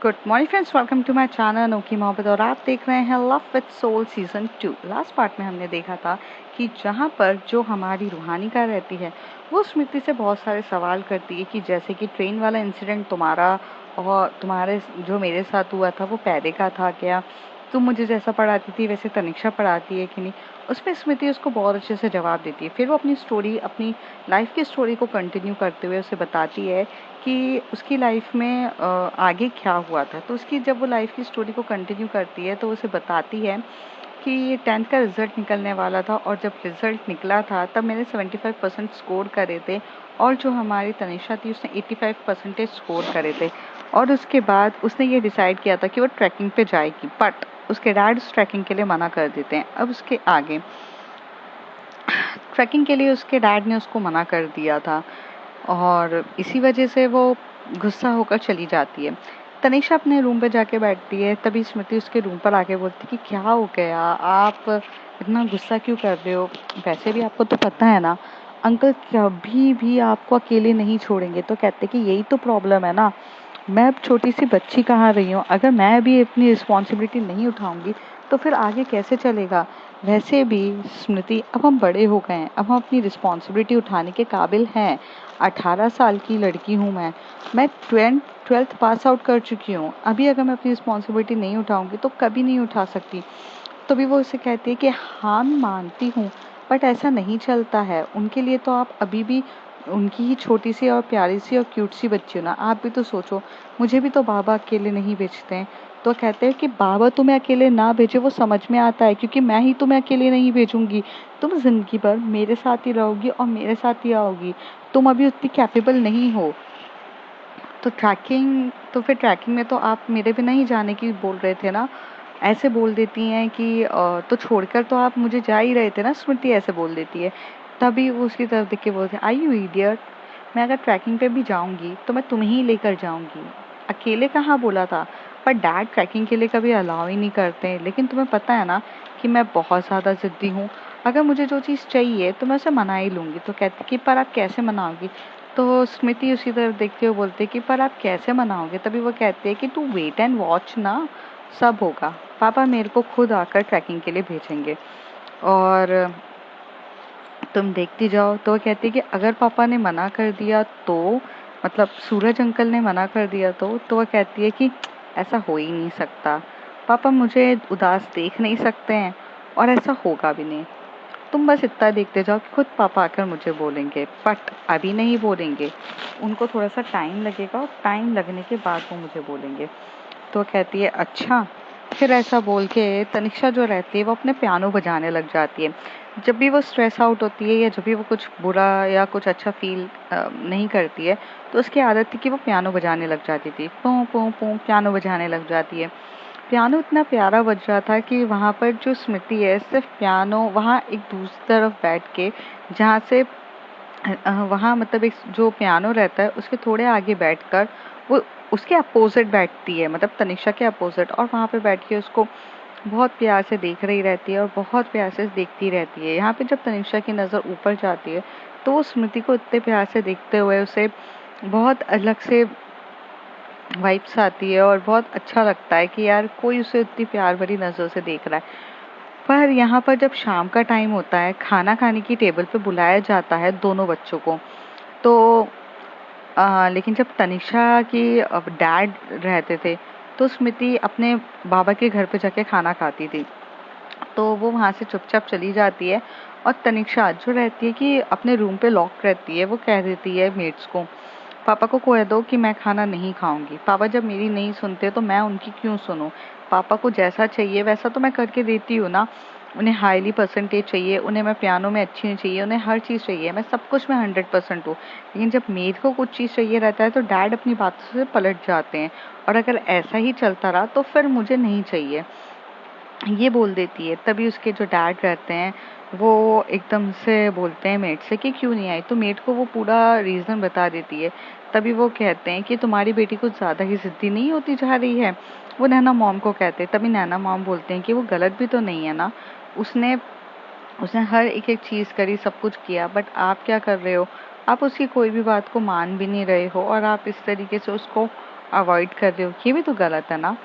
Good morning friends, welcome to my channel Anokhi Mohabbat और आप देख रहे हैं love with soul season 2। Last part में हमने देखा था कि जहाँ पर जो हमारी रूहानिका रहती है वो स्मृति से बहुत सारे सवाल करती है कि जैसे कि ट्रेन वाला इंसिडेंट तुम्हारा और तुम्हारे जो मेरे साथ हुआ था वो पहले का था क्या, तुम मुझे जैसा पढ़ाती थी वैसे तनिक्षा पढ़ाती है कि नहीं। उसमें स्मृति उसको बहुत अच्छे से जवाब देती है। फिर वो अपनी स्टोरी, अपनी लाइफ की स्टोरी को कंटिन्यू करते हुए उसे बताती है कि उसकी लाइफ में आगे क्या हुआ था। तो उसकी जब वो लाइफ की स्टोरी को कंटिन्यू करती है तो उसे बताती है कि 10th का रिज़ल्ट निकलने वाला था और जब रिज़ल्ट निकला था तब मैंने 75% स्कोर करे थे और जो हमारी तनिषा थी उसने 85% स्कोर करे थे। और उसके बाद उसने ये डिसाइड किया था कि वो ट्रैकिंग पे जाएगी, बट उसके डैड उस ट्रैकिंग के लिए मना कर देते हैं। अब उसके आगे ट्रैकिंग के लिए उसके डैड ने उसको मना कर दिया था और इसी वजह से वो गुस्सा होकर चली जाती है। तनिषा अपने रूम पे जाके बैठती है, तभी स्मृति उसके रूम पर आके बोलती कि क्या हो गया, आप इतना गुस्सा क्यों कर रहे हो, वैसे भी आपको तो पता है ना अंकल कभी भी आपको अकेले नहीं छोड़ेंगे। तो कहते कि यही तो प्रॉब्लम है ना, मैं अब छोटी सी बच्ची कहाँ रही हूँ, अगर मैं भी अपनी रिस्पॉन्सिबिलिटी नहीं उठाऊंगी तो फिर आगे कैसे चलेगा। वैसे भी स्मृति अब हम बड़े हो गए हैं, अब हम अपनी रिस्पॉन्सिबिलिटी उठाने के काबिल हैं। 18 साल की लड़की हूँ मैं 12th पास आउट कर चुकी हूँ। अभी अगर मैं अपनी रिस्पॉन्सिबिलिटी नहीं उठाऊंगी तो कभी नहीं उठा सकती। तो भी वो उसे कहती है कि हाँ मैं मानती हूँ, बट ऐसा नहीं चलता है। उनके लिए तो आप अभी भी उनकी ही छोटी सी और प्यारी सी और क्यूट सी बच्ची हो ना। आप भी तो सोचो, मुझे भी तो बाबा अकेले नहीं भेजते हैं। तो कहते हैं कि बाबा तुम्हें अकेले ना भेजे वो समझ में आता है, क्योंकि मैं ही तुम्हें अकेले नहीं भेजूंगी। तुम जिंदगी भर मेरे साथ ही रहोगी और मेरे साथ ही आओगी। तुम अभी उतनी कैपेबल नहीं हो। तो फिर ट्रैकिंग में तो आप मेरे बिना ही जाने की बोल रहे थे ना। ऐसे बोल देती हैं कि तो छोड़कर तो आप मुझे जा ही रहे थे ना, स्मृति ऐसे बोल देती है। तभी वो उसकी तरफ देख के बोलते हैं, आई यू इडियट, मैं अगर ट्रैकिंग पे भी जाऊंगी तो मैं तुम्हें ही लेकर जाऊंगी, अकेले कहाँ बोला था। पर डैड ट्रैकिंग के लिए कभी अलाउ ही नहीं करते। लेकिन तुम्हें पता है ना कि मैं बहुत ज़्यादा ज़िद्दी हूँ, अगर मुझे जो चीज़ चाहिए तो मैं उसे मना ही लूँगी। तो कहती कि पर आप कैसे मनाओगी। तो स्मृति उसी तरफ देखते हुए बोलती है कि पर आप कैसे मनाओगे। तभी वो कहती है कि तू वेट एंड वॉच ना, सब होगा। पापा मेरे को खुद आकर ट्रैकिंग के लिए भेजेंगे और तुम देखती जाओ। तो वो कहती है कि अगर पापा ने मना कर दिया तो, मतलब सूरज अंकल ने मना कर दिया तो वह कहती है कि ऐसा हो ही नहीं सकता, पापा मुझे उदास देख नहीं सकते हैं और ऐसा होगा भी नहीं। तुम बस इतना देखते जाओ कि खुद पापा आकर मुझे बोलेंगे, बट अभी नहीं बोलेंगे, उनको थोड़ा सा टाइम लगेगा और टाइम लगने के बाद वो मुझे बोलेंगे। तो कहती है अच्छा। फिर ऐसा बोल के तनिषा जो रहती है वो अपने पियानो बजाने लग जाती है। जब भी वो स्ट्रेस आउट होती है या जब भी वो कुछ बुरा या कुछ अच्छा फील नहीं करती है तो उसकी आदत थी कि वो पियानो बजाने लग जाती थी। पों पों पों पियानो बजाने लग जाती है। पियानो इतना प्यारा बज रहा था कि वहाँ पर जो स्मृति है सिर्फ पियानो, वहाँ एक दूसरी तरफ बैठ के, जहाँ से वहाँ मतलब एक जो पियानो रहता है उसके थोड़े आगे बैठकर वो उसके अपोजिट बैठती है, मतलब तनिषा के अपोजिट, और वहाँ पे बैठ के उसको बहुत प्यार से देख रही रहती है और बहुत प्यार से देखती रहती है। यहाँ पे जब तनिषा की नज़र ऊपर जाती है तो वो स्मृति को इतने प्यार से देखते हुए उसे बहुत अलग से वाइब्स आती है और बहुत अच्छा लगता है कि यार कोई उसे इतनी प्यार भरी नज़रों से देख रहा है। पर यहाँ पर जब शाम का टाइम होता है, खाना खाने की टेबल पे बुलाया जाता है दोनों बच्चों को। तो लेकिन जब तनिषा की डैड रहते थे तो स्मृति अपने बाबा के घर पे जाके खाना खाती थी। तो वो वहाँ से चुपचाप चली जाती है और तनिषा जो रहती है कि अपने रूम पे लॉक रहती है, वो कह देती है मेट्स को, पापा को कह दो कि मैं खाना नहीं खाऊंगी। पापा जब मेरी नहीं सुनते तो मैं उनकी क्यों सुनूं, पापा को जैसा चाहिए वैसा तो मैं करके देती हूँ ना। उन्हें हाईली परसेंटेज चाहिए, उन्हें मैं पियानो में अच्छी नहीं चाहिए, उन्हें हर चीज़ चाहिए, मैं सब कुछ में 100% हूँ। लेकिन जब मेरे को कुछ चीज़ चाहिए रहता है तो डैड अपनी बातों से पलट जाते हैं और अगर ऐसा ही चलता रहा तो फिर मुझे नहीं चाहिए, ये बोल देती है। तभी उसके जो डैड रहते हैं वो एकदम से बोलते हैं मेट से कि क्यों नहीं आई। तो मेट को वो पूरा रीज़न बता देती है। तभी वो कहते हैं कि तुम्हारी बेटी कुछ ज़्यादा ही ज़िद्दी नहीं होती जा रही है। वो नैना मॉम को कहते हैं। तभी नैना मॉम बोलते हैं कि वो गलत भी तो नहीं है ना, उसने उसने हर एक एक चीज़ करी, सब कुछ किया, बट आप क्या कर रहे हो, आप उसकी कोई भी बात को मान भी नहीं रहे हो और आप इस तरीके से उसको अवॉइड कर रहे हो, ये भी तो गलत है ना।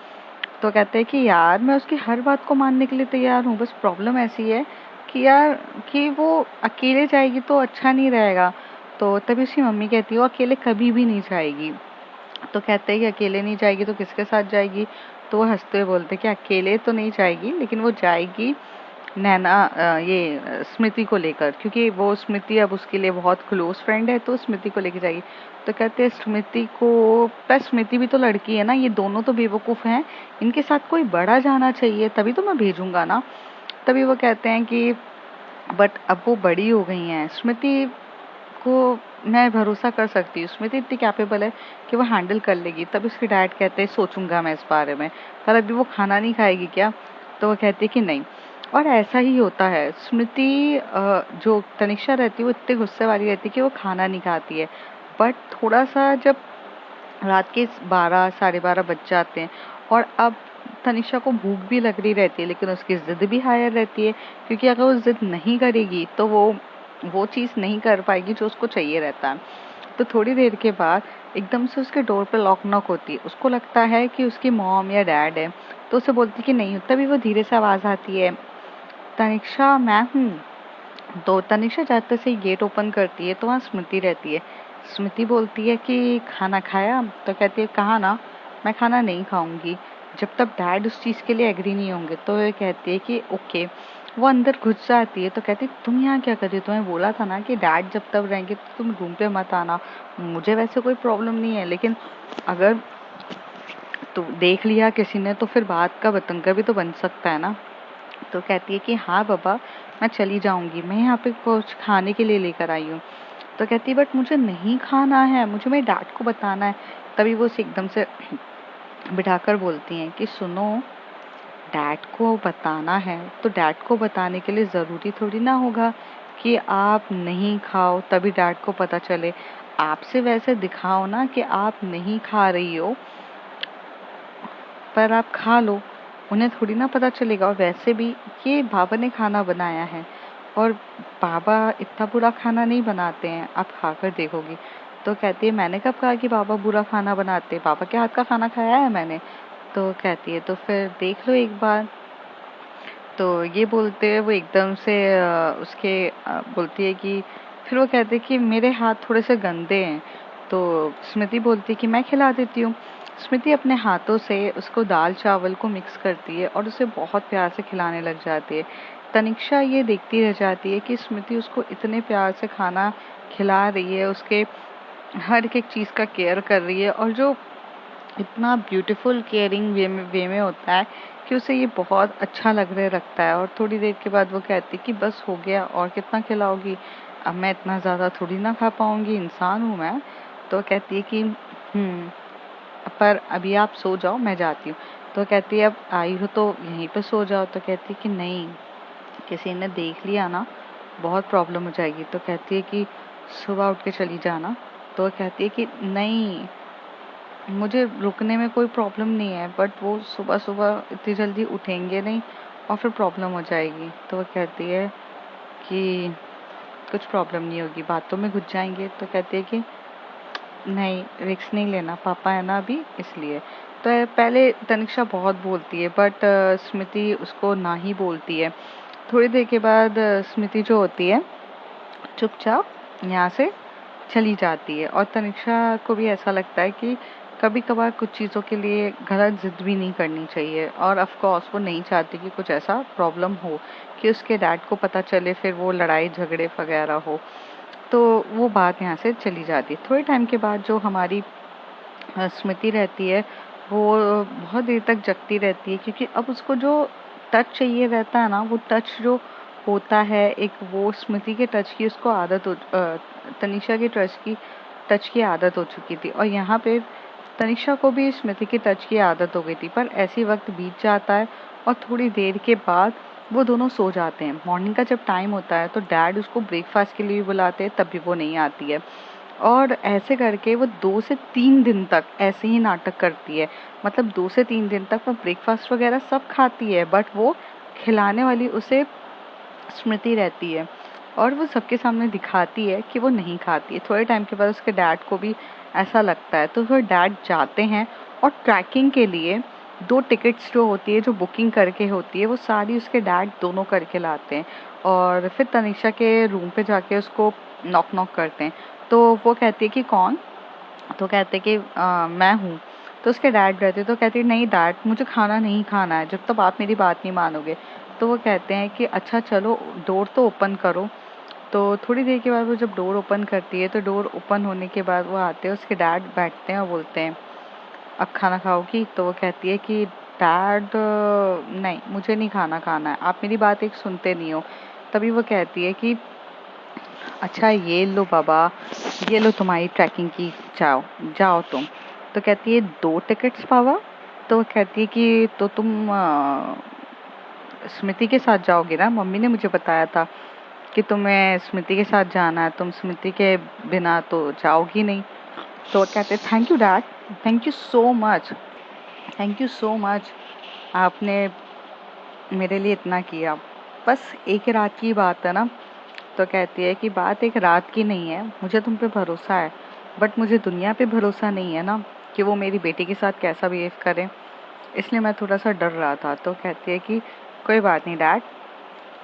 तो कहते हैं कि यार मैं उसकी हर बात को मानने के लिए तैयार हूँ, बस प्रॉब्लम ऐसी है कि यार कि वो अकेले जाएगी तो अच्छा नहीं रहेगा। तो तभी उसकी मम्मी कहती है वो अकेले कभी भी नहीं जाएगी। तो कहते हैं कि अकेले नहीं जाएगी तो किसके साथ जाएगी। तो वो हंसते हुए बोलते हैं कि अकेले तो नहीं जाएगी, लेकिन वो जाएगी नैना स्मृति को लेकर, क्योंकि वो स्मृति अब उसके लिए बहुत क्लोज फ्रेंड है, तो स्मृति को लेके जाएगी। तो कहते हैं स्मृति को, पर स्मृति भी तो लड़की है ना, ये दोनों तो बेवकूफ़ हैं, इनके साथ कोई बड़ा जाना चाहिए तभी तो मैं भेजूंगा ना। तभी वो कहते हैं कि बट अब वो बड़ी हो गई हैं, स्मृति को मैं भरोसा कर सकती हूँ, स्मृति इतनी कैपेबल है कि वो हैंडल कर लेगी। तब उसके डैड कहते हैं सोचूंगा मैं इस बारे में, पर अभी वो खाना नहीं खाएगी क्या। तो वो कहती है कि नहीं। और ऐसा ही होता है, स्मृति जो तनिषा रहती है वो इतने गुस्से वाली रहती है कि वो खाना नहीं खाती है। बट थोड़ा सा जब रात के 12 साढ़े 12 बज जाते हैं और अब तनिषा को भूख भी लग रही रहती है, लेकिन उसकी जिद भी हायर रहती है, क्योंकि अगर वो जिद नहीं करेगी तो वो चीज़ नहीं कर पाएगी जो उसको चाहिए रहता है। तो थोड़ी देर के बाद एकदम से उसके डोर पर लॉक नॉक होती है, उसको लगता है कि उसकी मॉम या डैड है, तो उसे बोलती है कि नहीं। तभी वो धीरे से आवाज़ आती है, तनिषा मैं हूँ। तो तनिषा जाते से ही गेट ओपन करती है तो वहाँ स्मृति रहती है। स्मृति बोलती है कि खाना खाया। तो कहती है कहा ना मैं खाना नहीं खाऊंगी जब तक डैड उस चीज़ के लिए एग्री नहीं होंगे। तो ये कहती है कि ओके। वो अंदर घुस जाती है तो कहती है तुम यहाँ क्या कर रही हो, तुम्हें बोला था ना कि डैड जब तक रहेंगे तो तुम रूम पे मत आना। मुझे वैसे कोई प्रॉब्लम नहीं है, लेकिन अगर तो देख लिया किसी ने तो फिर बात का बतंगा भी तो बन सकता है ना। तो कहती है कि हाँ बाबा मैं चली जाऊंगी, मैं यहाँ पे कुछ खाने के लिए लेकर आई हूँ। तो कहती है बट मुझे नहीं खाना है, मुझे मेरे डैड को बताना है। तभी वो उसे एकदम से बिठाकर बोलती हैं कि सुनो, डैड को बताना है तो डैड को बताने के लिए ज़रूरी थोड़ी ना होगा कि आप नहीं खाओ तभी डैड को पता चले। आपसे वैसे दिखाओ ना कि आप नहीं खा रही हो, पर आप खा लो, उन्हें थोड़ी ना पता चलेगा। और वैसे भी ये बाबा ने खाना बनाया है और बाबा इतना बुरा खाना नहीं बनाते हैं, आप खाकर देखोगी। तो कहती है मैंने कब कहा कि बाबा बुरा खाना बनाते, बाबा के हाथ का खाना खाया है मैंने। तो कहती है तो फिर देख लो एक बार। तो ये बोलते हुए वो एकदम से बोलती है कि फिर वो कहते हैं कि मेरे हाथ थोड़े से गंदे हैं। तो स्मृति बोलती है कि मैं खिला देती हूँ। स्मृति अपने हाथों से उसको दाल चावल को मिक्स करती है और उसे बहुत प्यार से खिलाने लग जाती है। तनिषा ये देखती रह जाती है कि स्मृति उसको इतने प्यार से खाना खिला रही है, उसके हर एक चीज़ का केयर कर रही है, और जो इतना ब्यूटीफुल केयरिंग वे में होता है कि उसे ये बहुत अच्छा लगने लगता है। और थोड़ी देर के बाद वो कहती कि बस हो गया, और कितना खिलाओगी, अब मैं इतना ज़्यादा थोड़ी ना खा पाऊंगी, इंसान हूँ मैं। तो कहती है कि पर अभी आप सो जाओ, मैं जाती हूँ। तो कहती है अब आई हो तो यहीं पे सो जाओ। तो कहती है कि नहीं, किसी ने देख लिया ना बहुत प्रॉब्लम हो जाएगी। तो कहती है कि सुबह उठ के चली जाना। तो कहती है कि नहीं, मुझे रुकने में कोई प्रॉब्लम नहीं है, बट वो सुबह सुबह इतनी जल्दी उठेंगे नहीं और फिर प्रॉब्लम हो जाएगी। तो वो कहती है कि कुछ प्रॉब्लम नहीं होगी, बातों में घुस जाएंगे। तो कहती है कि नहीं, रिस्क नहीं लेना, पापा है ना अभी, इसलिए। तो पहले तनिषा बहुत बोलती है, बट स्मृति उसको ना ही बोलती है। थोड़ी देर के बाद स्मृति जो होती है चुपचाप यहाँ से चली जाती है। और तनिषा को भी ऐसा लगता है कि कभी कभार कुछ चीज़ों के लिए गलत जिद भी नहीं करनी चाहिए, और ऑफ कोर्स वो नहीं चाहती कि कुछ ऐसा प्रॉब्लम हो कि उसके डैड को पता चले, फिर वो लड़ाई झगड़े वगैरह हो। तो वो बात यहाँ से चली जाती है। थोड़े टाइम के बाद जो हमारी स्मृति रहती है वो बहुत देर तक जगती रहती है, क्योंकि अब उसको जो टच चाहिए रहता है ना, वो टच जो होता है एक, वो स्मृति के टच की उसको तनिषा के टच की आदत हो चुकी थी। और यहाँ पे तनिषा को भी स्मृति के टच की आदत हो गई थी। पर ऐसी वक्त बीत जाता है और थोड़ी देर के बाद वो दोनों सो जाते हैं। मॉर्निंग का जब टाइम होता है तो डैड उसको ब्रेकफास्ट के लिए भी बुलाते हैं, तब भी वो नहीं आती है। और ऐसे करके वो 2 से 3 दिन तक ऐसे ही नाटक करती है। मतलब 2 से 3 दिन तक वो ब्रेकफास्ट वगैरह सब खाती है, बट वो खिलाने वाली उसे स्मृति रहती है, और वो सबके सामने दिखाती है कि वो नहीं खाती है। थोड़े टाइम के बाद उसके डैड को भी ऐसा लगता है, तो फिर डैड जाते हैं और ट्रैकिंग के लिए 2 टिकट्स जो होती है, जो बुकिंग करके होती है, वो सारी उसके डैड दोनों करके लाते हैं और फिर तनिषा के रूम पे जाके उसको नॉक नॉक करते हैं। तो वो कहती है कि कौन? तो कहते कि मैं हूँ। तो उसके डैड रहते तो कहती नहीं डैड, मुझे खाना नहीं खाना है जब तक आप मेरी बात नहीं मानोगे। तो वो कहते हैं कि अच्छा चलो डोर तो ओपन करो। तो थोड़ी देर के बाद वो जब डोर ओपन करती है तो डोर ओपन होने के बाद वो आते हैं, उसके डैड बैठते हैं और बोलते हैं अब खाना खाओगी? तो वो कहती है कि डैड नहीं, मुझे नहीं खाना खाना है, आप मेरी बात एक सुनते नहीं हो। तभी वो कहती है कि अच्छा ये लो बाबा, ये लो तुम्हारी ट्रैकिंग की, जाओ जाओ तुम। तो कहती है 2 टिकट्स पावा? तो वो कहती है कि तो तुम स्मृति के साथ जाओगे ना, मम्मी ने मुझे बताया था कि तुम्हें स्मृति के साथ जाना है, तुम स्मृति के बिना तो जाओगी नहीं। तो वो कहते हैं thank you dad, thank you so much, thank you so much, आपने मेरे लिए इतना किया। बस एक रात की बात है ना। तो कहती है कि बात एक रात की नहीं है, मुझे तुम पे भरोसा है, बट मुझे दुनिया पे भरोसा नहीं है ना कि वो मेरी बेटी के साथ कैसा बिहेव करे, इसलिए मैं थोड़ा सा डर रहा था। तो कहती है कि कोई बात नहीं डैड,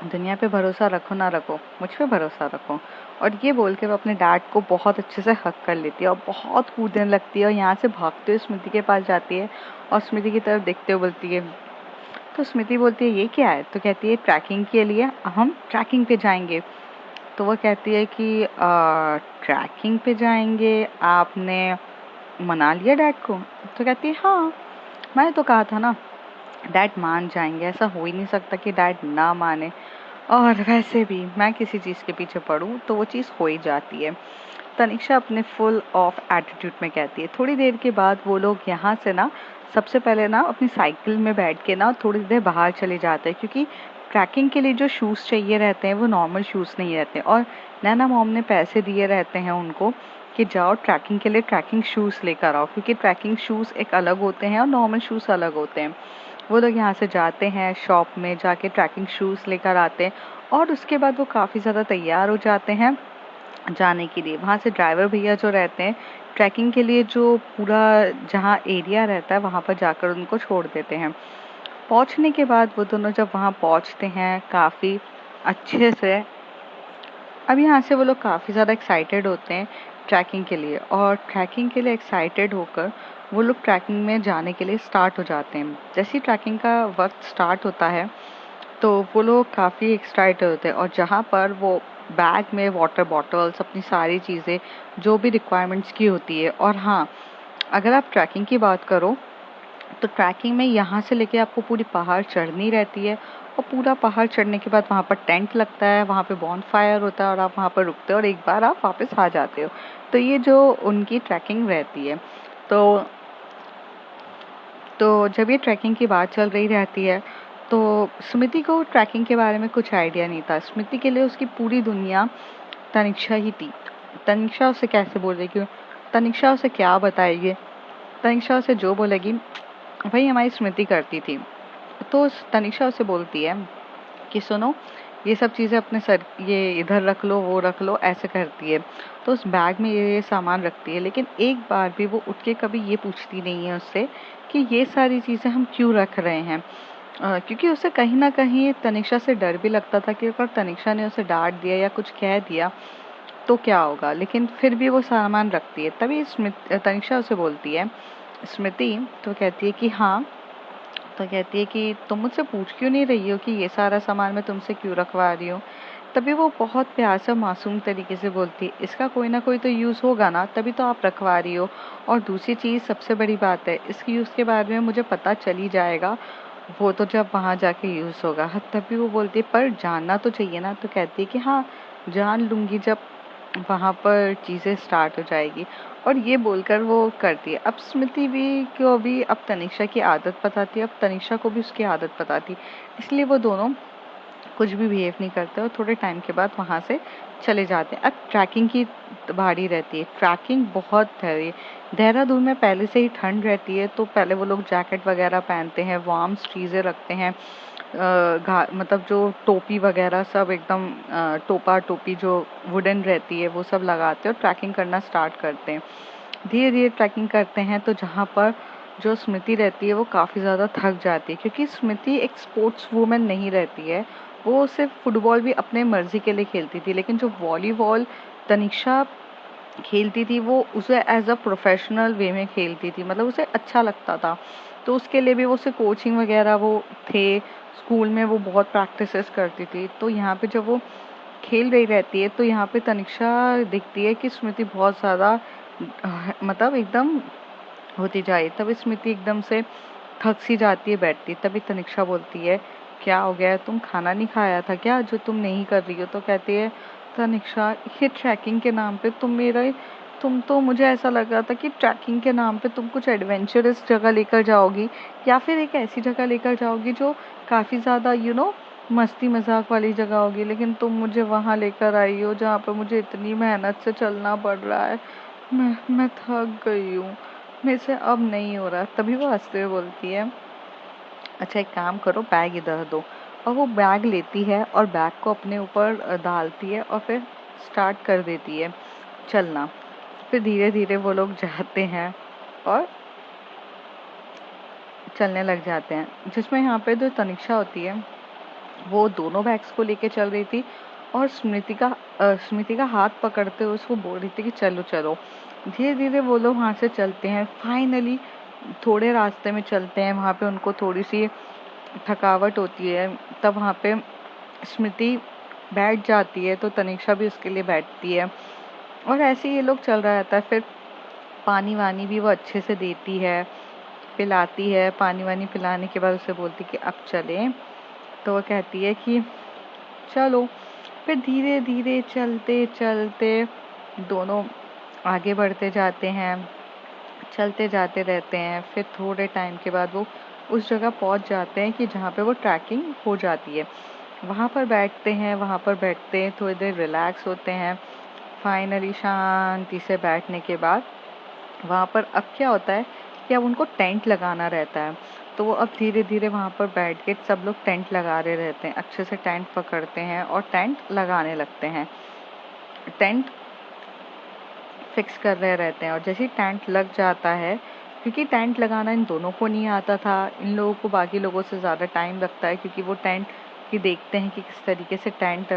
दुनिया पे भरोसा रखो ना रखो, मुझ पे भरोसा रखो। और ये बोल के वो अपने डैड को बहुत अच्छे से हक कर लेती है और बहुत कूदने लगती है और यहाँ से भागते हुए स्मृति के पास जाती है और स्मृति की तरफ देखते हुए बोलती है। तो स्मृति बोलती है ये क्या है? तो कहती है ट्रैकिंग के लिए हम ट्रैकिंग पे जाएंगे। तो वो कहती है कि ट्रैकिंग पे जाएंगे, आपने मना लिया डैड को? तो कहती है हाँ, मैंने तो कहा था ना डैड मान जाएंगे, ऐसा हो ही नहीं सकता कि डैड ना माने, और वैसे भी मैं किसी चीज़ के पीछे पड़ूं तो वो चीज़ हो ही जाती है। तनिषा अपने फुल ऑफ एटीट्यूड में कहती है। थोड़ी देर के बाद वो लोग यहाँ से ना सबसे पहले ना अपनी साइकिल में बैठ के ना थोड़ी देर बाहर चले जाते हैं, क्योंकि ट्रैकिंग के लिए जो शूज़ चाहिए रहते हैं वो नॉर्मल शूज़ नहीं रहते, और नैना मॉम ने पैसे दिए रहते हैं उनको कि जाओ ट्रैकिंग के लिए ट्रैकिंग शूज़ लेकर आओ, क्योंकि ट्रैकिंग शूज़ एक अलग होते हैं और नॉर्मल शूज़ अलग होते हैं। वो लोग यहाँ से जाते हैं, शॉप में जाके ट्रैकिंग शूज़ लेकर आते हैं और उसके बाद वो काफ़ी ज़्यादा तैयार हो जाते हैं जाने के लिए। वहाँ से ड्राइवर भैया जो रहते हैं ट्रैकिंग के लिए जो पूरा जहाँ एरिया रहता है वहाँ पर जाकर उनको छोड़ देते हैं। पहुँचने के बाद वो दोनों जब वहाँ पहुँचते हैं काफ़ी अच्छे से, अब यहाँ से वो लोग काफ़ी ज़्यादा एक्साइटेड होते हैं ट्रैकिंग के लिए, और ट्रैकिंग के लिए एक्साइटेड होकर वो लोग ट्रैकिंग में जाने के लिए स्टार्ट हो जाते हैं। जैसे ही ट्रैकिंग का वक्त स्टार्ट होता है तो वो लोग काफ़ी एक्साइटेड होते हैं, और जहाँ पर वो बैग में वाटर बॉटल्स, अपनी सारी चीज़ें जो भी रिक्वायरमेंट्स की होती है। और हाँ, अगर आप ट्रैकिंग की बात करो तो ट्रैकिंग में यहाँ से लेके आपको पूरी पहाड़ चढ़नी रहती है, और पूरा पहाड़ चढ़ने के बाद वहाँ पर टेंट लगता है, वहाँ पे बॉनफायर होता है और आप वहाँ पर रुकते हो और एक बार आप वापस आ जाते हो। तो ये जो उनकी ट्रैकिंग रहती है। तो जब ये ट्रैकिंग की बात चल रही रहती है तो स्मृति को ट्रैकिंग के बारे में कुछ आइडिया नहीं था। स्मृति के लिए उसकी पूरी दुनिया तनिषा ही थी। तनिषा उसे कैसे बोलेगी, तनिषा उसे क्या बताएगी, तनिषा उसे जो बोलेगी वही हमारी स्मृति करती थी। तो तनिषा उसे बोलती है कि सुनो, ये सब चीज़ें अपने सर, ये इधर रख लो, वो रख लो, ऐसे करती है। तो उस बैग में ये सामान रखती है, लेकिन एक बार भी वो उठ के कभी ये पूछती नहीं है उससे कि ये सारी चीज़ें हम क्यों रख रहे हैं। क्योंकि उसे कहीं ना कहीं तनिषा से डर भी लगता था कि अगर तनिषा ने उसे डांट दिया या कुछ कह दिया तो क्या होगा, लेकिन फिर भी वो सामान रखती है। तभी तनिषा उसे बोलती है स्मृति, तो कहती है कि हाँ। तो कहती है कि तुम मुझसे पूछ क्यों नहीं रही हो कि ये सारा सामान मैं तुमसे क्यों रखवा रही हूँ। तभी वो बहुत प्यार से मासूम तरीके से बोलती है इसका कोई ना कोई तो यूज़ होगा ना, तभी तो आप रखवा रही हो। और दूसरी चीज़ सबसे बड़ी बात है, इसके यूज़ के बारे में मुझे पता चल ही जाएगा, वो तो जब वहाँ जाके यूज़ होगा। हाँ, तभी वो बोलती है पर जानना तो चाहिए ना। तो कहती है कि हाँ, जान लूँगी जब वहाँ पर चीज़ें स्टार्ट हो जाएगी। और ये बोलकर वो करती है। अब स्मृति भी को भी अब तनिषा की आदत पता थी, अब तनिषा को भी उसकी आदत पता थी, इसलिए वो दोनों कुछ भी बिहेव नहीं करते और थोड़े टाइम के बाद वहाँ से चले जाते हैं। अब ट्रैकिंग की बारी रहती है। ट्रैकिंग बहुत है, देहरादून में पहले से ही ठंड रहती है, तो पहले वो लोग जैकेट वगैरह पहनते हैं, वार्म्स चीज़ें रखते हैं, मतलब जो टोपी वगैरह सब एकदम टोपा टोपी जो वुडन रहती है वो सब लगाते हैं और ट्रैकिंग करना स्टार्ट करते हैं। धीरे धीरे ट्रैकिंग करते हैं तो जहाँ पर जो स्मृति रहती है वो काफ़ी ज़्यादा थक जाती है, क्योंकि स्मृति एक स्पोर्ट्स वूमेन नहीं रहती है। वो सिर्फ फुटबॉल भी अपने मर्जी के लिए खेलती थी, लेकिन जो वॉलीबॉल तनिष्का खेलती थी वो उसे एज अ प्रोफेशनल वे में खेलती थी, मतलब उसे अच्छा लगता था। तो उसके लिए भी वो उसे कोचिंग वगैरह वो थे, स्कूल में वो बहुत प्रैक्टिसेस करती थी। तो यहाँ पे जब वो खेल रही रहती है तो यहाँ पे तनिष्का दिखती है कि स्मृति बहुत ज़्यादा मतलब एकदम होती जाए, तब स्मृति एकदम से थक सी जाती है बैठती। तभी तनिष्का बोलती है, क्या हो गया, तुम खाना नहीं खाया था क्या जो तुम नहीं कर रही हो? तो कहती है तनिष्का, ये ट्रैकिंग के नाम पे तुम तो मुझे ऐसा लग रहा था कि ट्रैकिंग के नाम पे तुम कुछ एडवेंचरस जगह लेकर जाओगी, या फिर एक ऐसी जगह लेकर जाओगी जो काफ़ी ज़्यादा मस्ती मजाक वाली जगह होगी, लेकिन तुम मुझे वहाँ लेकर आई हो जहाँ पर मुझे इतनी मेहनत से चलना पड़ रहा है। मैं थक गई हूँ, मेरे से अब नहीं हो रहा। तभी वो हंसते हुए बोलती है, अच्छा एक काम करो, बैग इधर दो। और वो बैग लेती है और बैग को अपने ऊपर डालती है और फिर स्टार्ट कर देती है चलना। फिर धीरे धीरे वो लोग जाते हैं और चलने लग जाते हैं, जिसमें यहाँ पे जो तनिष्का होती है वो दोनों बैग्स को लेके चल रही थी और स्मृति का हाथ पकड़ते हुए उसको बोल रही थी कि चलो चलो। धीरे धीरे वो लोग वहाँ से चलते हैं। फाइनली थोड़े रास्ते में चलते हैं, वहाँ पे उनको थोड़ी सी थकावट होती है। तब वहाँ पे स्मृति बैठ जाती है तो तनिष्का भी उसके लिए बैठती है और ऐसे ही ये लोग चल रहा रहता है। फिर पानी वानी भी वो अच्छे से देती है, पिलाती है। पानी वानी पिलाने के बाद उसे बोलती कि अब चलें। तो वो कहती है कि चलो। फिर धीरे धीरे चलते चलते दोनों आगे बढ़ते जाते हैं, चलते जाते रहते हैं। फिर थोड़े टाइम के बाद वो उस जगह पहुंच जाते हैं कि जहाँ पे वो ट्रैकिंग हो जाती है। वहाँ पर बैठते हैं, थोड़ी देर रिलैक्स होते हैं। फाइनली शांति से बैठने के बाद वहाँ पर अब क्या होता है कि अब उनको टेंट लगाना रहता है। तो वो अब धीरे धीरे वहाँ पर बैठ के सब लोग टेंट लगा रहे रहते हैं, अच्छे से टेंट पकड़ते हैं और टेंट लगाने लगते हैं। टेंट फिक्स कर रहे रहते हैं और जैसे ही टेंट लग जाता है, क्योंकि टेंट लगाना इन दोनों को नहीं आता था, इन लोगों को बाकी लोगों से ज़्यादा टाइम लगता है, क्योंकि वो टेंट की देखते हैं कि किस तरीके से टेंट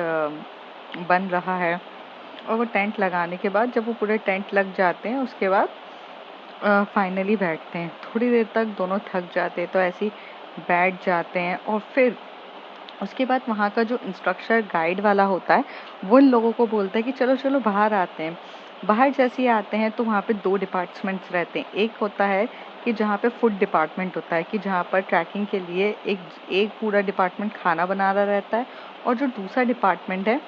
बन रहा है। और वो टेंट लगाने के बाद जब वो पूरे टेंट लग जाते हैं उसके बाद फाइनली बैठते हैं। थोड़ी देर तक दोनों थक जाते हैं तो ऐसे ही बैठ जाते हैं और फिर उसके बाद वहाँ का जो इंस्ट्रक्टर गाइड वाला होता है वो इन लोगों को बोलता है कि चलो चलो बाहर आते हैं। बाहर जैसे ही आते हैं तो वहाँ पे दो डिपार्टमेंट्स रहते हैं। एक होता है कि जहाँ पे फूड डिपार्टमेंट होता है, कि जहाँ पर ट्रैकिंग के लिए एक एक पूरा डिपार्टमेंट खाना बना रहा रहता है, और जो दूसरा डिपार्टमेंट है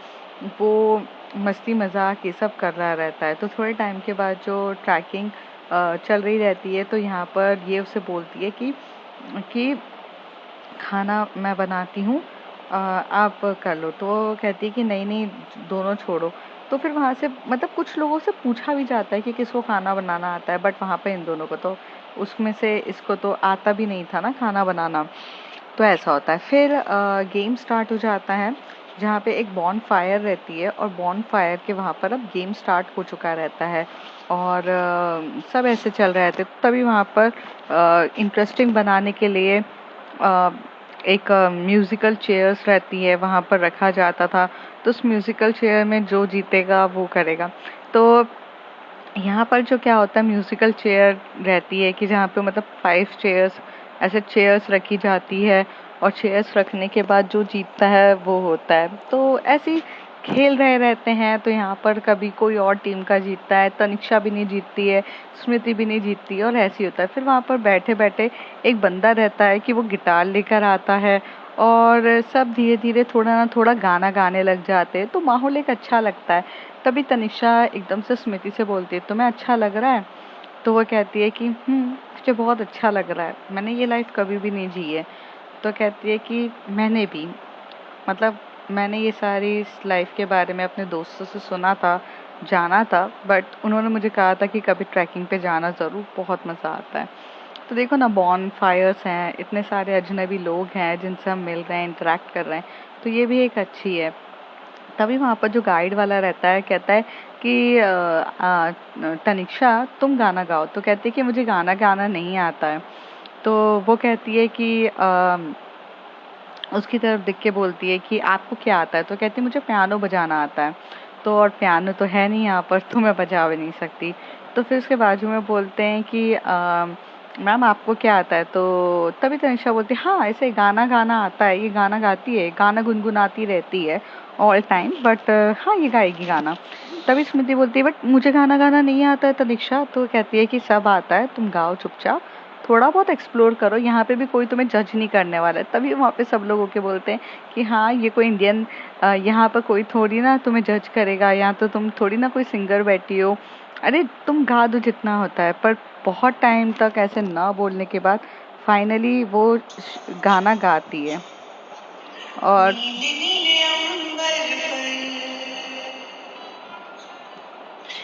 वो मस्ती मजाक ये सब कर रहा रहता है। तो थोड़े टाइम के बाद जो ट्रैकिंग चल रही रहती है तो यहाँ पर ये उसे बोलती है कि खाना मैं बनाती हूँ, आप कर लो। तो वो कहती है कि नहीं नहीं, दोनों छोड़ो। तो फिर वहाँ से मतलब कुछ लोगों से पूछा भी जाता है कि किसको खाना बनाना आता है, बट वहाँ पे इन दोनों को तो उसमें से इसको तो आता भी नहीं था ना खाना बनाना। तो ऐसा होता है। फिर गेम स्टार्ट हो जाता है, जहाँ पे एक बॉन फायर रहती है और बॉन फायर के वहाँ पर अब गेम स्टार्ट हो चुका रहता है और सब ऐसे चल रहे थे। तभी वहाँ पर इंटरेस्टिंग बनाने के लिए एक म्यूजिकल चेयर्स रहती है, वहाँ पर रखा जाता था। तो उस म्यूजिकल चेयर में जो जीतेगा वो करेगा। तो यहाँ पर जो क्या होता है, म्यूजिकल चेयर रहती है कि जहाँ पे मतलब 5 चेयर्स ऐसे चेयर्स रखी जाती है और चेयर्स रखने के बाद जो जीतता है वो होता है। तो ऐसे ही खेल रहे रहते हैं। तो यहाँ पर कभी कोई और टीम का जीतता है, तनिष्का भी नहीं जीतती है, स्मृति भी नहीं जीतती है और ऐसे ही होता है। फिर वहाँ पर बैठे बैठे एक बंदा रहता है कि वो गिटार लेकर आता है और सब धीरे धीरे थोड़ा ना थोड़ा गाना गाने लग जाते हैं। तो माहौल एक अच्छा लगता है। तभी तनिष्का एकदम से स्मृति से बोलती है, तुम्हें अच्छा लग रहा है? तो वो कहती है कि मुझे बहुत अच्छा लग रहा है, मैंने ये लाइफ कभी भी नहीं जी है। तो कहती है कि मैंने भी, मतलब मैंने ये सारी इस लाइफ के बारे में अपने दोस्तों से सुना था, जाना था, बट उन्होंने मुझे कहा था कि कभी ट्रैकिंग पे जाना ज़रूर, बहुत मज़ा आता है। तो देखो ना, बॉन फायर्स हैं, इतने सारे अजनबी लोग हैं जिनसे हम मिल रहे हैं, इंटरेक्ट कर रहे हैं, तो ये भी एक अच्छी है। तभी वहाँ पर जो गाइड वाला रहता है कहता है कि तनिक्षा तुम गाना गाओ। तो कहती है कि मुझे गाना गाना नहीं आता है। तो वो कहती है कि उसकी तरफ देख के बोलती है कि आपको क्या आता है। तो कहती है मुझे पियानो बजाना आता है। तो और पियानो तो है नहीं यहाँ पर, तो मैं बजा भी नहीं सकती। तो फिर उसके बाजू में बोलते हैं कि मैम आपको क्या आता है। तो तभी तनिषा बोलती है हाँ ऐसे गाना गाना आता है, ये गाना गाती है, गाना गुनगुनाती रहती है ऑल टाइम, बट हाँ ये गाएगी गाना। तभी स्मृति बोलती है बट मुझे गाना गाना नहीं आता है तनिषा। तो कहती है कि सब आता है, तुम गाओ चुपचाप, थोड़ा बहुत एक्सप्लोर करो, यहाँ पे भी कोई तुम्हें जज नहीं करने वाला है। तभी वहाँ पे सब लोग के बोलते हैं कि हाँ ये कोई इंडियन, यहाँ पर कोई थोड़ी ना तुम्हें जज करेगा, यहाँ तो तुम थोड़ी ना कोई सिंगर बैठी हो, अरे तुम गा दो जितना होता है। पर बहुत टाइम तक ऐसे ना बोलने के बाद फाइनली वो गाना गाती है। और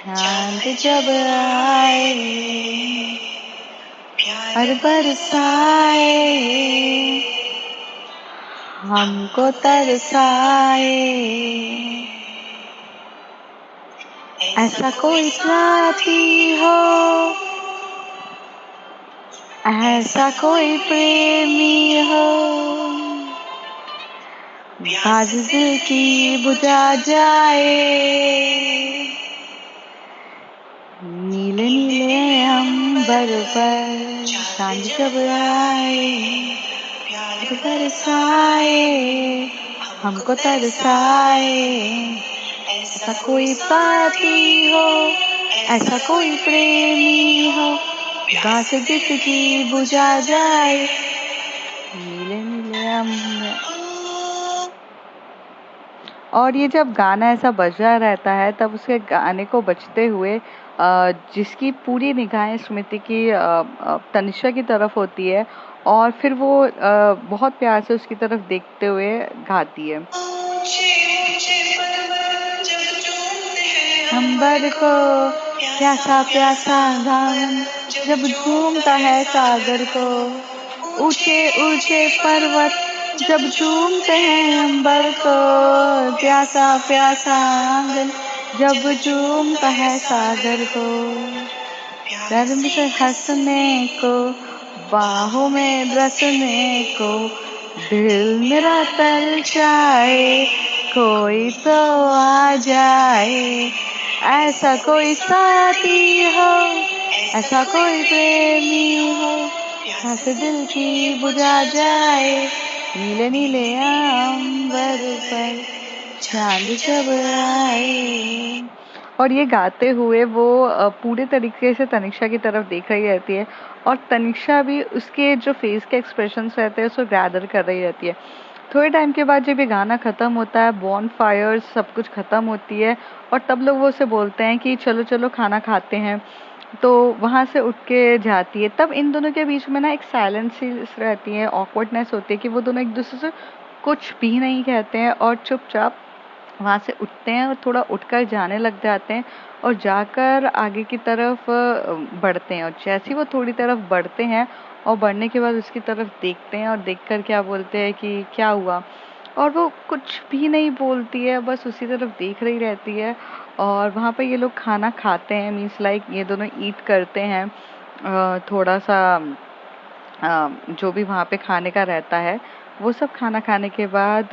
चांद जब आए प्यार बरसाए, हमको तरसाए, ऐसा कोई साथी हो, ऐसा कोई प्रेमी हो, बाज दिल की बुझा जाए, नीले नीले अंबर पर चांद जब आए, प्यार बरसाए, हमको तरसाए, ऐसा कोई साथी हो, ऐसा कोई प्रेमी हो, बाज दिल की बुझा जाए, नीले नीले अंबर। और ये जब गाना ऐसा बज रहा रहता है तब उसके गाने को बजते हुए जिसकी पूरी निगाहें स्मृति की तनिषा की तरफ होती है और फिर वो बहुत प्यार से उसकी तरफ देखते हुए गाती है। अंबर को प्यासा प्यासा दामन जब झूमता है सागर को, ऊंचे ऊंचे पर्वत जब झूमते हैं अंबर को, प्यासा प्यासा आंगन जब झूमता है सागर को, प्यार से हंसने को, बाहों में रसने को, दिल मेरा तल जाए, कोई तो आ जाए, ऐसा कोई साथी हो, ऐसा कोई प्रेमी हो, हंस दिल की बुझा जाए, नीले नीले अंबर पर चांद जब आए। और ये गाते हुए वो पूरे तरीके से तनिषा की तरफ देख रही रहती है और तनिषा भी उसके जो फेस के एक्सप्रेशंस रहते हैं उसको गैदर कर रही रहती है। थोड़े टाइम के बाद जब ये गाना खत्म होता है, बॉन फायर सब कुछ खत्म होती है और तब लोग वो उसे बोलते हैं कि चलो चलो खाना खाते हैं। तो वहाँ से उठ के जाती है। तब इन दोनों के बीच में ना एक साइलेंस रहती है, ऑकवर्डनेस होती है कि वो दोनों एक दूसरे से कुछ भी नहीं कहते हैं और चुपचाप वहाँ से उठते हैं और थोड़ा उठकर जाने लग जाते हैं और जाकर आगे की तरफ बढ़ते हैं। और जैसे ही वो थोड़ी तरफ बढ़ते हैं और बढ़ने के बाद उसकी तरफ देखते हैं और देखकर क्या बोलते हैं कि क्या हुआ, और वो कुछ भी नहीं बोलती है, बस उसी तरफ देख रही रहती है। और वहाँ पे ये लोग खाना खाते हैं, मीन्स लाइक ये दोनों ईट करते हैं थोड़ा सा जो भी वहाँ पे खाने का रहता है वो सब खाना खाने के बाद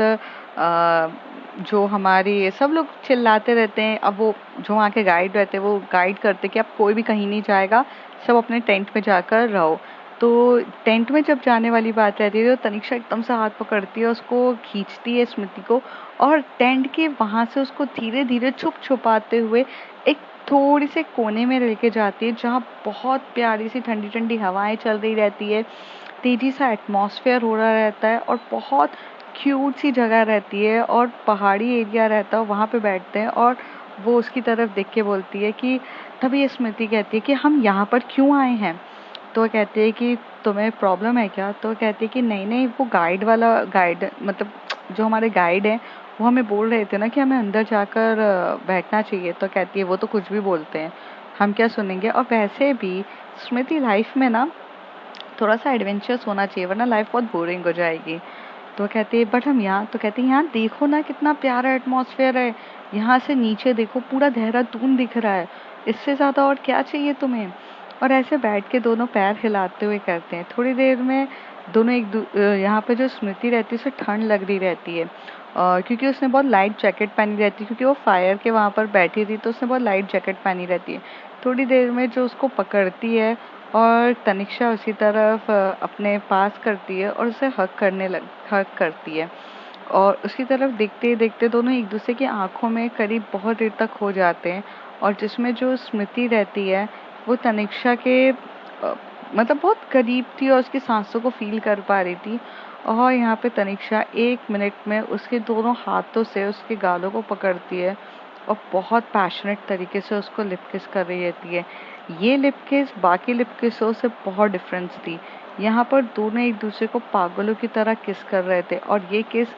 जो हमारी सब लोग चिल्लाते रहते हैं। अब वो जो वहाँ के गाइड रहते हैं वो गाइड करते कि अब कोई भी कहीं नहीं जाएगा, सब अपने टेंट में जाकर रहो। तो टेंट में जब जाने वाली बात रहती है तो तनिषा एकदम से हाथ पकड़ती है, उसको खींचती है स्मृति को और टेंट के वहाँ से उसको धीरे धीरे छुपाते हुए एक थोड़ी से कोने में लेके जाती है जहाँ बहुत प्यारी सी ठंडी ठंडी हवाएं चल रही रहती है, तेजी सा एटमॉस्फेयर हो रहा रहता है और बहुत क्यूट सी जगह रहती है और पहाड़ी एरिया रहता है। वहाँ पे बैठते हैं और वो उसकी तरफ देख के बोलती है कि तभी स्मृति कहती है कि हम यहाँ पर क्यों आए हैं। तो कहती है कि तुम्हें प्रॉब्लम है क्या। तो कहती है कि नहीं नहीं, वो गाइड मतलब जो हमारे गाइड हैं वो हमें बोल रहे थे ना कि हमें अंदर जाकर बैठना चाहिए। तो कहती है वो तो कुछ भी बोलते हैं, हम क्या सुनेंगे। और वैसे भी स्मृति लाइफ में ना थोड़ा सा एडवेंचरस होना चाहिए वरना लाइफ बहुत बोरिंग हो जाएगी। तो कहती है बट हम यहाँ, तो कहती है यहाँ देखो ना कितना प्यारा एटमॉस्फेयर है, यहाँ से नीचे देखो पूरा देहरादून दिख रहा है, इससे ज़्यादा और क्या चाहिए तुम्हें। और ऐसे बैठ के दोनों पैर हिलाते हुए करते हैं। थोड़ी देर में दोनों यहाँ पे जो स्मृति रहती है उसे ठंड लग रही रहती है, क्योंकि उसने बहुत लाइट जैकेट पहनी रहती है, क्योंकि वो फायर के वहाँ पर बैठी थी तो उसने बहुत लाइट जैकेट पहनी रहती है। थोड़ी देर में जो उसको पकड़ती है और तनिष्का उसी तरफ अपने पास करती है और उसे हक करती है, और उसकी तरफ देखते ही देखते दोनों एक दूसरे की आंखों में करीब बहुत देर तक हो जाते हैं। और जिसमें जो स्मृति रहती है वो तनिष्का के मतलब बहुत करीब थी और उसकी सांसों को फील कर पा रही थी। और यहाँ पे तनिष्का 1 मिनट में उसके दोनों हाथों से उसके गालों को पकड़ती है और बहुत पैशनेट तरीके से उसको लिप किस कर रही रहती है। ये लिप किस बाकी लिप किसों से बहुत डिफरेंस थी। यहाँ पर दोनों एक दूसरे को पागलों की तरह किस कर रहे थे, और ये किस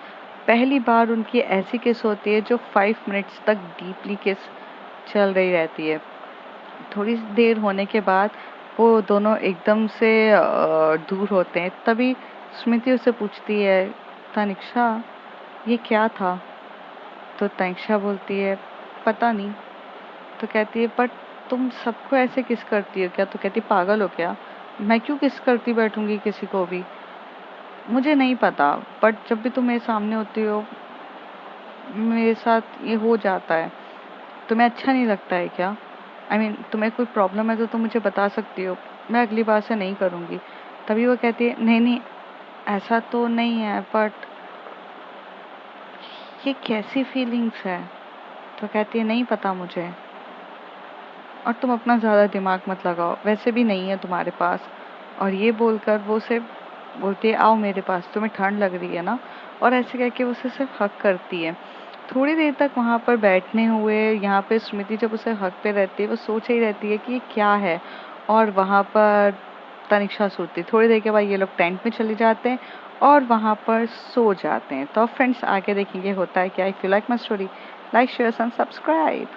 पहली बार उनकी ऐसी किस होती है जो 5 मिनट्स तक डीपली किस चल रही रहती है। थोड़ी देर होने के बाद वो दोनों एकदम से दूर होते हैं। तभी स्मृति उससे पूछती है, तनिष्का ये क्या था। तो तनिष्का बोलती है पता नहीं। तो कहती है बट तुम सबको ऐसे किस करती हो क्या। तो कहती पागल हो क्या, मैं क्यों किस करती बैठूंगी किसी को भी। मुझे नहीं पता, बट जब भी तुम मेरे सामने होती हो मेरे साथ ये हो जाता है। तुम्हें अच्छा नहीं लगता है क्या। तुम्हें कोई प्रॉब्लम है तो तुम मुझे बता सकती हो, मैं अगली बार से नहीं करूँगी। तभी वो कहती है नहीं नहीं ऐसा तो नहीं है, बट ये कैसी फीलिंग्स है। तो कहती है नहीं पता मुझे, और तुम अपना ज़्यादा दिमाग मत लगाओ, वैसे भी नहीं है तुम्हारे पास। और ये बोलकर वो सिर्फ बोलती है आओ मेरे पास, तुम्हें ठंड लग रही है ना। और ऐसे कह के उसे सिर्फ हक करती है। थोड़ी देर तक वहाँ पर बैठने हुए यहाँ पे स्मृति जब उसे हक पे रहती है वो सोच ही रहती है कि ये क्या है। और वहाँ पर तनिष्का सोती, थोड़ी देर के बाद ये लोग टेंट में चले जाते हैं और वहाँ पर सो जाते हैं। तो फ्रेंड्स आगे देखेंगे होता है क्या। If you like my story, like share and subscribe.